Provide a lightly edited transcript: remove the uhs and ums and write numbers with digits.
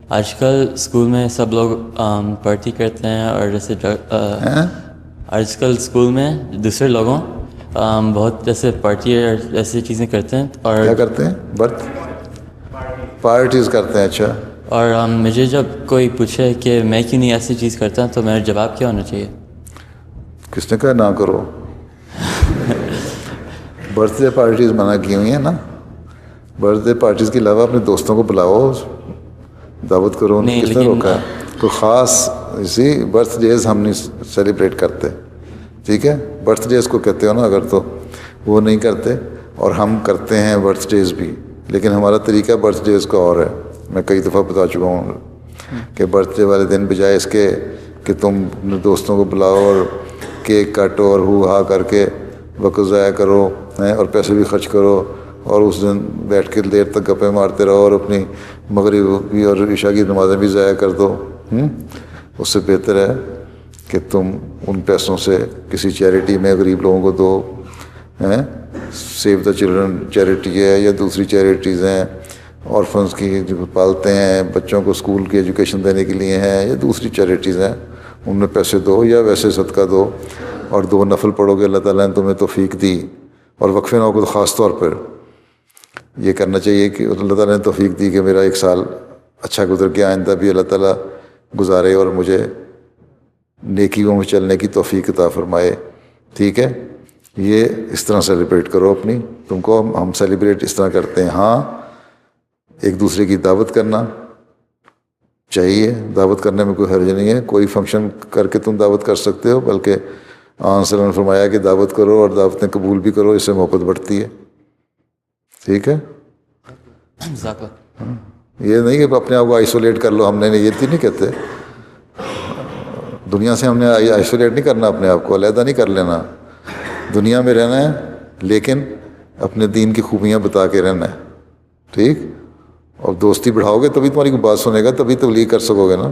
آج کل اسکول میں سب لوگ پارٹی کرتے ہیں اور جیسے آج کل اسکول میں دوسرے لوگوں بہت جیسے پارٹی اور ایسی چیزیں کرتے ہیں. اور کیا کرتے ہیں؟ برتھ پارٹیز کرتے ہیں. اچھا. اور مجھے جب کوئی پوچھے کہ میں کیوں نہیں ایسی چیز کرتا تو میرا جواب کیا ہونا چاہیے؟ کس نے کہا نہ کرو؟ برتھ ڈے پارٹیز منع کی ہوئی ہیں نا. برتھ ڈے پارٹیز کے علاوہ اپنے دوستوں کو بلاؤ, دعوت کرو. نہیں, کس نے روکا ہے؟ کوئی خاص اسی برتھ ڈیز ہم نہیں سیلیبریٹ کرتے, ٹھیک ہے. برتھ ڈیز کو کہتے ہو نا اگر, تو وہ نہیں کرتے. اور ہم کرتے ہیں برتھ ڈیز بھی, لیکن ہمارا طریقہ برتھ ڈیز کا اور ہے. میں کئی دفعہ بتا چکا ہوں کہ برتھ ڈے والے دن بجائے اس کے کہ تم دوستوں کو بلاؤ اور کیک کاٹو اور ہو ہا کر کے وقت ضائع کرو اور پیسے بھی خرچ کرو اور اس دن بیٹھ کے دیر تک گپیں مارتے رہو اور اپنی مغرب کی اور عشاء کی نمازیں بھی ضائع کر دو, اس سے بہتر ہے کہ تم ان پیسوں سے کسی چیریٹی میں غریب لوگوں کو دو. سیو دا چلڈرن چیریٹی ہے یا دوسری چیریٹیز ہیں, آرفنس کی جو پالتے ہیں بچوں کو اسکول کی ایجوکیشن دینے کے لیے ہیں, یا دوسری چیریٹیز ہیں, ان میں پیسے دو یا ویسے صدقہ دو. اور 2 نفل پڑھو گے, اللہ تعالیٰ نے تمہیں توفیق دی. اور وقفے نہ کو تو خاص طور پر یہ کرنا چاہیے کہ اللہ تعالیٰ نے توفیق دی کہ میرا 1 سال اچھا گزر کے آئندہ بھی اللہ تعالیٰ گزارے اور مجھے نیکیوں میں چلنے کی توفیق عطا فرمائے. ٹھیک ہے, یہ اس طرح سیلیبریٹ کرو اپنی. تم کو ہم سیلیبریٹ اس طرح کرتے ہیں. ہاں, ایک دوسرے کی دعوت کرنا چاہیے, دعوت کرنے میں کوئی حرج نہیں ہے. کوئی فنکشن کر کے تم دعوت کر سکتے ہو, بلکہ آن صلی اللہ نے فرمایا کہ دعوت کرو اور دعوتیں قبول بھی کرو, اس سے محبت بڑھتی ہے. ٹھیک ہے. یہ نہیں کہ اپنے آپ کو آئسولیٹ کر لو, ہم نے یہ نہیں کہتے. دنیا سے ہم نے آئسولیٹ نہیں کرنا, اپنے آپ کو علیحدہ نہیں کر لینا. دنیا میں رہنا ہے لیکن اپنے دین کی خوبیاں بتا کے رہنا ہے. ٹھیک. اور دوستی بڑھاؤ گے تبھی تمہاری کوئی بات سنے گا, تبھی تبلیغ کر سکو گے نا.